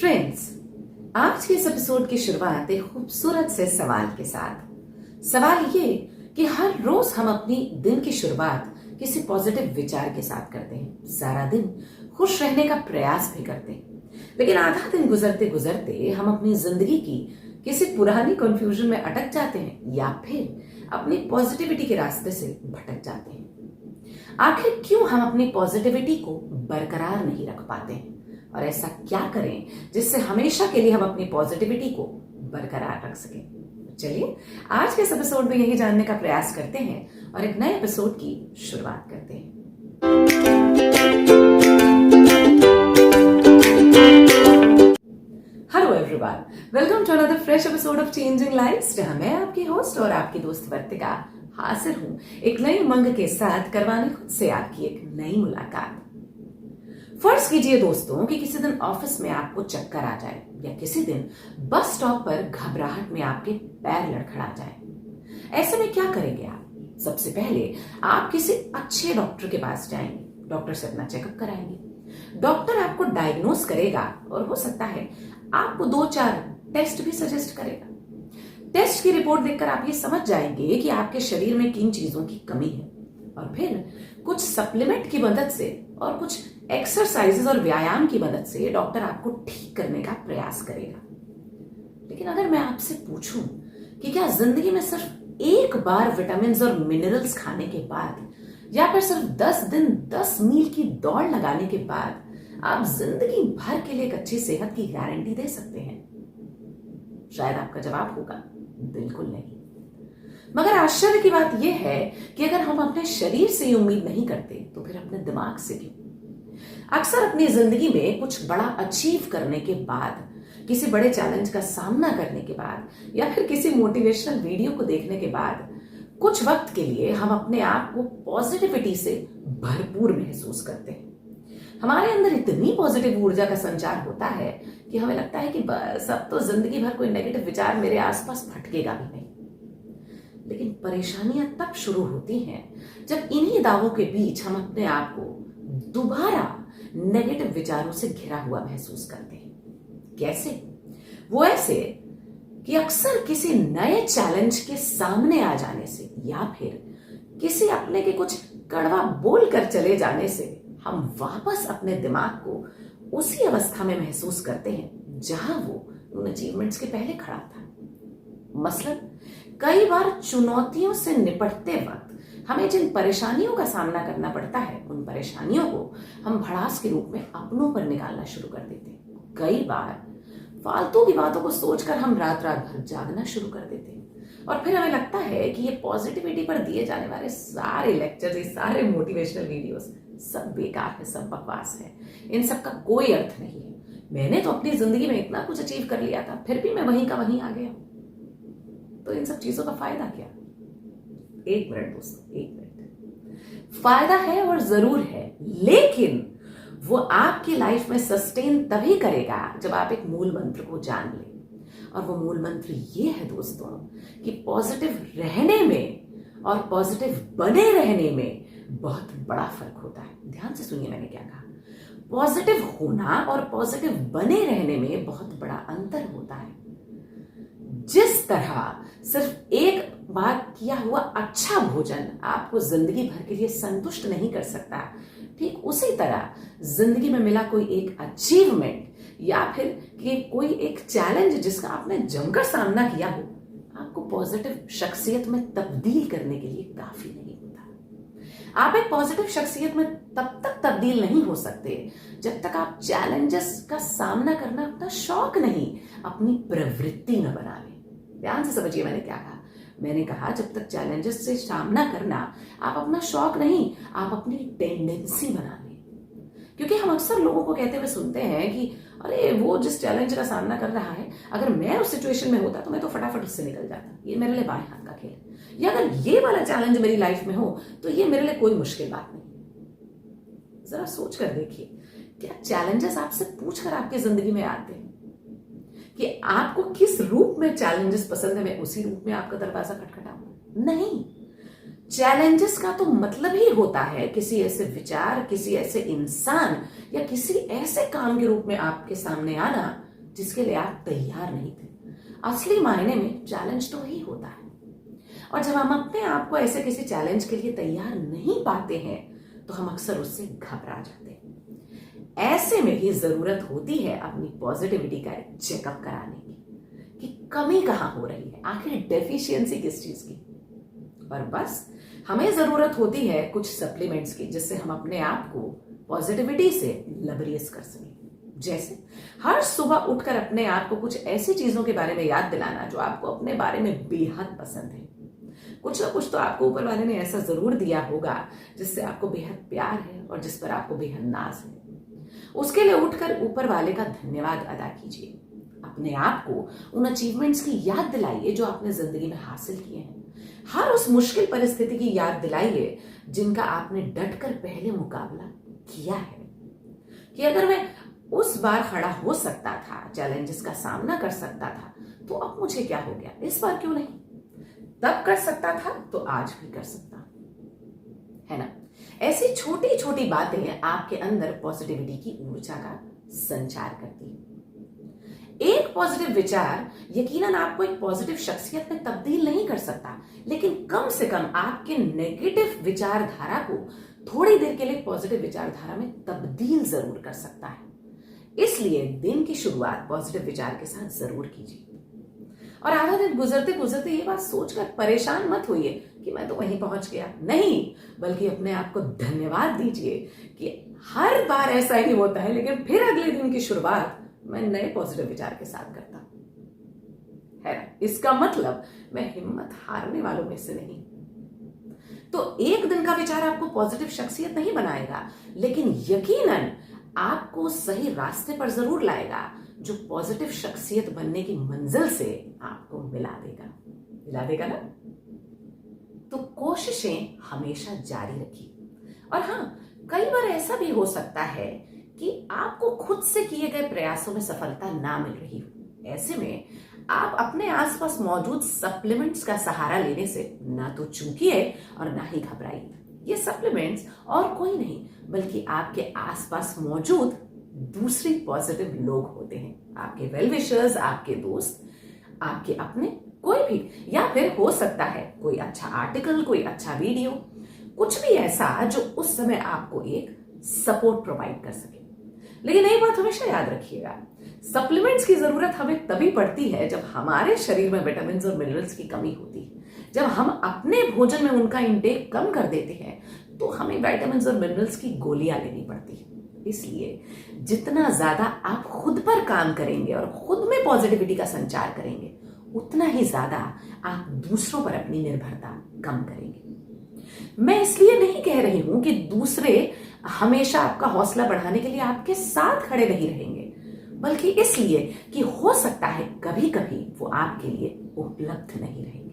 Friends, आज के इस एपिसोड की शुरुआत एक खूबसूरत से सवाल के साथ। सवाल ये कि हर रोज हम अपनी दिन की शुरुआत किसी पॉजिटिव विचार के साथ करते हैं, सारा दिन खुश रहने का प्रयास भी करते हैं, लेकिन आधा दिन गुजरते गुजरते हम अपनी जिंदगी की किसी पुरानी कंफ्यूजन में अटक जाते हैं या फिर अपनी पॉजिटिविटी के रास्ते से भटक जाते हैं। आखिर क्यों हम अपनी पॉजिटिविटी को बरकरार नहीं रख पाते हैं और ऐसा क्या करें जिससे हमेशा के लिए हम अपनी पॉजिटिविटी को बरकरार रख सकें। चलिए आज के इस एपिसोड में यही जानने का प्रयास करते हैं और एक नए एपिसोड की शुरुआत करते हैं। Hello everyone, welcome to another fresh episode of changing lives, जहां मैं आपकी होस्ट और आपकी दोस्त वर्तिका हाजिर हूं एक नई उमंग के साथ करवाने खुद से आपकी एक नई मुलाकात। फर्ज कीजिए दोस्तों कि किसी दिन ऑफिस में आपको चक्कर आ जाए या किसी दिन बस स्टॉप पर घबराहट में आपके पैर लड़खड़ा जाए। ऐसे में क्या करेंगे आप? सबसे पहले आप किसी अच्छे डॉक्टर के पास जाएंगे, डॉक्टर से अपना चेकअप कराएंगे। डॉक्टर आपको डायग्नोस करेगा और हो सकता है आपको 2-4 टेस्ट भी सजेस्ट करेगा। टेस्ट की रिपोर्ट देखकर आप ये समझ जाएंगे कि आपके शरीर में किन चीजों की कमी है और फिर कुछ सप्लीमेंट की मदद से और कुछ एक्सरसाइजेस और व्यायाम की मदद से डॉक्टर आपको ठीक करने का प्रयास करेगा। लेकिन अगर मैं आपसे पूछूं कि क्या जिंदगी में सिर्फ एक बार विटामिन और मिनरल्स खाने के बाद या फिर सिर्फ 10 दिन 10 मील की दौड़ लगाने के बाद आप जिंदगी भर के लिए एक अच्छी सेहत की गारंटी दे सकते हैं? शायद आपका जवाब होगा बिल्कुल नहीं। मगर आश्चर्य की बात यह है कि अगर हम अपने शरीर से ही उम्मीद नहीं करते तो फिर अपने दिमाग से क्यों? अक्सर अपनी जिंदगी में कुछ बड़ा अचीव करने के बाद, किसी बड़े चैलेंज का सामना करने के बाद या फिर किसी मोटिवेशनल वीडियो को देखने के बाद कुछ वक्त के लिए हम अपने आप को पॉजिटिविटी से भरपूर महसूस करते हैं। हमारे अंदर इतनी पॉजिटिव ऊर्जा का संचार होता है कि हमें लगता है कि बस अब तो जिंदगी भर कोई नेगेटिव विचार मेरे आसपास भटकेगा भी नहीं। लेकिन परेशानियां तब शुरू होती हैं जब इन्हीं दावों के बीच हम अपने आप को दोबारा नेगेटिव विचारों से घिरा हुआ महसूस करते हैं। कैसे? वो ऐसे कि अक्सर किसी नए चैलेंज के सामने आ जाने से या फिर किसी अपने के कुछ कड़वा बोल कर चले जाने से हम वापस अपने दिमाग को उसी अवस्था में महसूस करते हैं जहां वो उन अचीवमेंट्स के पहले खड़ा था। मसलन कई बार चुनौतियों से निपटते वक्त हमें जिन परेशानियों का सामना करना पड़ता है, उन परेशानियों को हम भड़ास के रूप में अपनों पर निकालना शुरू कर देते हैं। कई बार फालतू की बातों को सोचकर हम रात रात भर जागना शुरू कर देते हैं और फिर हमें लगता है कि ये पॉजिटिविटी पर दिए जाने वाले सारे लेक्चर, ये सारे मोटिवेशनल वीडियोस सब बेकार है, सब बकवास है, इन सब का कोई अर्थ नहीं है। मैंने तो अपनी जिंदगी में इतना कुछ अचीव कर लिया था, फिर भी मैं वहीं का वहीं आ गया, तो इन सब चीजों का फायदा क्या? एक मिनट दोस्तों, एक मिनट। फायदा है और जरूर है, लेकिन वो आपकी लाइफ में सस्टेन तभी करेगा जब आप एक मूल मंत्र को जान लें। और वो मूल मंत्र ये है दोस्तों कि पॉजिटिव रहने में और पॉजिटिव बने रहने में बहुत बड़ा फर्क होता है। ध्यान से सुनिए मैंने क्या कहा। पॉजिटिव होना और पॉजिटिव बने रहने में बहुत बड़ा अंतर होता है। जिस तरह सिर्फ एक बार किया हुआ अच्छा भोजन आपको जिंदगी भर के लिए संतुष्ट नहीं कर सकता, ठीक उसी तरह जिंदगी में मिला कोई एक अचीवमेंट या फिर कि कोई एक चैलेंज जिसका आपने जमकर सामना किया हो, आपको पॉजिटिव शख्सियत में तब्दील करने के लिए काफी नहीं होता। आप एक पॉजिटिव शख्सियत में तब तक तब्दील नहीं हो सकते जब तक आप चैलेंजेस का सामना करना अपना शौक नहीं, अपनी प्रवृत्ति न बना लें। ध्यान से समझिए मैंने क्या कहा। मैंने कहा जब तक चैलेंजेस से सामना करना आप अपना शौक नहीं, आप अपनी टेंडेंसी बना लें। क्योंकि हम अक्सर लोगों को कहते हुए सुनते हैं कि अरे वो जिस चैलेंज का सामना कर रहा है, अगर मैं उस सिचुएशन में होता तो मैं तो फटाफट उससे निकल जाता, ये मेरे लिए बाएं हाथ का खेल है, या अगर ये वाला चैलेंज मेरी लाइफ में हो तो ये मेरे लिए कोई मुश्किल बात नहीं। जरा सोच कर देखिए, क्या चैलेंजेस आपसे पूछकर आपकी जिंदगी में आते हैं कि आपको किस रूप में चैलेंजेस पसंद है, मैं उसी रूप में आपका दरवाजा खटखटाऊंगा? नहीं। चैलेंजेस का तो मतलब ही होता है किसी ऐसे विचार, किसी ऐसे इंसान या किसी ऐसे काम के रूप में आपके सामने आना जिसके लिए आप तैयार नहीं थे। असली मायने में चैलेंज तो वही होता है। और जब हम अपने आप को ऐसे किसी चैलेंज के लिए तैयार नहीं पाते हैं तो हम अक्सर उससे घबरा जाते हैं। ऐसे में ही जरूरत होती है अपनी पॉजिटिविटी का एक चेकअप कराने की कि कमी कहां हो रही है, आखिर डेफिशिएंसी किस चीज की। और बस हमें जरूरत होती है कुछ सप्लीमेंट्स की, जिससे हम अपने आप को पॉजिटिविटी से लबरेज कर सकें। जैसे हर सुबह उठकर अपने आप को कुछ ऐसी चीजों के बारे में याद दिलाना जो आपको अपने बारे में बेहद पसंद है। कुछ ना कुछ तो आपको ऊपर वाले ने ऐसा जरूर दिया होगा जिससे आपको बेहद प्यार है और जिस पर आपको बेहद नाज है। उसके लिए उठकर ऊपर वाले का धन्यवाद अदा कीजिए। अपने आप को उन अचीवमेंट्स की याद दिलाइए जो आपने जिंदगी में हासिल किए हैं। हर उस मुश्किल परिस्थिति की याद दिलाइए जिनका आपने डटकर पहले मुकाबला किया है, कि अगर मैं उस बार खड़ा हो सकता था, चैलेंजेस का सामना कर सकता था, तो अब मुझे क्या हो गया, इस बार क्यों नहीं। तब कर सकता था तो आज भी कर सकता है ना। ऐसी छोटी छोटी बातें आपके अंदर पॉजिटिविटी की ऊर्जा का संचार करती है। एक पॉजिटिव विचार यकीनन आपको एक पॉजिटिव शख्सियत में तब्दील नहीं कर सकता, लेकिन कम से कम आपके नेगेटिव विचारधारा को थोड़ी देर के लिए पॉजिटिव विचारधारा में तब्दील जरूर कर सकता है। इसलिए दिन की शुरुआत पॉजिटिव विचार के साथ जरूर कीजिए। और आधा दिन गुजरते गुजरते ये बात सोचकर परेशान मत होइए कि मैं तो वहीं पहुंच गया, नहीं, बल्कि अपने आप को धन्यवाद दीजिए कि हर बार ऐसा ही होता है, लेकिन फिर अगले दिन की शुरुआत मैं नए पॉजिटिव विचार के साथ करता है ना। इसका मतलब मैं हिम्मत हारने वालों में से नहीं। तो एक दिन का विचार आपको पॉजिटिव शख्सियत नहीं बनाएगा, लेकिन यकीनन आपको सही रास्ते पर जरूर लाएगा, जो पॉजिटिव शख्सियत बनने की मंजिल से आपको मिला देगा ना। तो कोशिशें हमेशा जारी रखिए। और हाँ, कई बार ऐसा भी हो सकता है कि आपको खुद से किए गए प्रयासों में सफलता ना मिल रही हो। ऐसे में आप अपने आसपास मौजूद सप्लीमेंट्स का सहारा लेने से ना तो चूकिए और ना ही घबराइए। ये सप्लीमेंट्स और कोई नहीं बल्कि आपके आसपास मौजूद दूसरे पॉजिटिव लोग होते हैं, आपके वेल विशर्स, आपके दोस्त, आपके अपने, कोई भी, या फिर हो सकता है कोई अच्छा आर्टिकल, कोई अच्छा वीडियो, कुछ भी ऐसा जो उस समय आपको एक सपोर्ट प्रोवाइड कर सके। लेकिन एक बात हमेशा याद रखिएगा, सप्लीमेंट्स की जरूरत हमें तभी पड़ती है जब हमारे शरीर में विटामिन और मिनरल्स की कमी होती है। जब हम अपने भोजन में उनका इंटेक कम कर देते हैं तो हमें विटामिन और मिनरल्स की गोलियां लेनी पड़ती है। इसलिए जितना ज्यादा आप खुद पर काम करेंगे और खुद में पॉजिटिविटी का संचार करेंगे, उतना ही ज्यादा आप दूसरों पर अपनी निर्भरता कम करेंगे। मैं इसलिए नहीं कह रही हूं कि दूसरे हमेशा आपका हौसला बढ़ाने के लिए आपके साथ खड़े नहीं रहेंगे, बल्कि इसलिए कि हो सकता है कभी कभी वो आपके लिए उपलब्ध नहीं रहेंगे,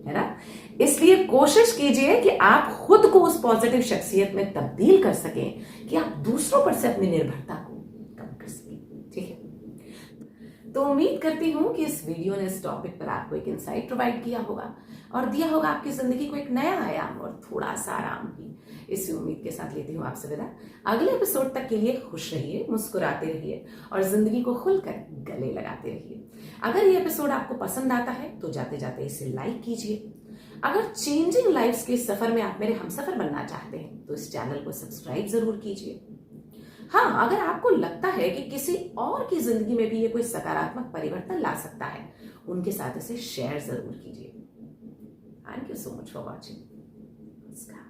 है ना। इसलिए कोशिश कीजिए कि आप खुद को उस पॉजिटिव शख्सियत में तब्दील कर सकें कि आप दूसरों पर से अपनी निर्भरता को कम कर सकें। ठीक है, तो उम्मीद करती हूं कि इस वीडियो ने इस टॉपिक पर आपको एक इंसाइट प्रोवाइड किया होगा और दिया होगा आपकी जिंदगी को एक नया आयाम और थोड़ा सा आराम भी। इसी उम्मीद के साथ लेती हूँ आपसे विदा। अगले एपिसोड तक के लिए खुश रहिए, मुस्कुराते रहिए और जिंदगी को खुलकर गले लगाते रहिए। अगर ये एपिसोड आपको पसंद आता है तो जाते जाते इसे लाइक कीजिए। अगर चेंजिंग लाइफ्स के सफर में आप मेरे हमसफर बनना चाहते हैं तो इस चैनल को सब्सक्राइब जरूर कीजिए। हाँ, अगर आपको लगता है कि किसी और की जिंदगी में भी ये कोई सकारात्मक परिवर्तन ला सकता है, उनके साथ इसे शेयर जरूर कीजिए। Thank you so much for watching. नमस्कार।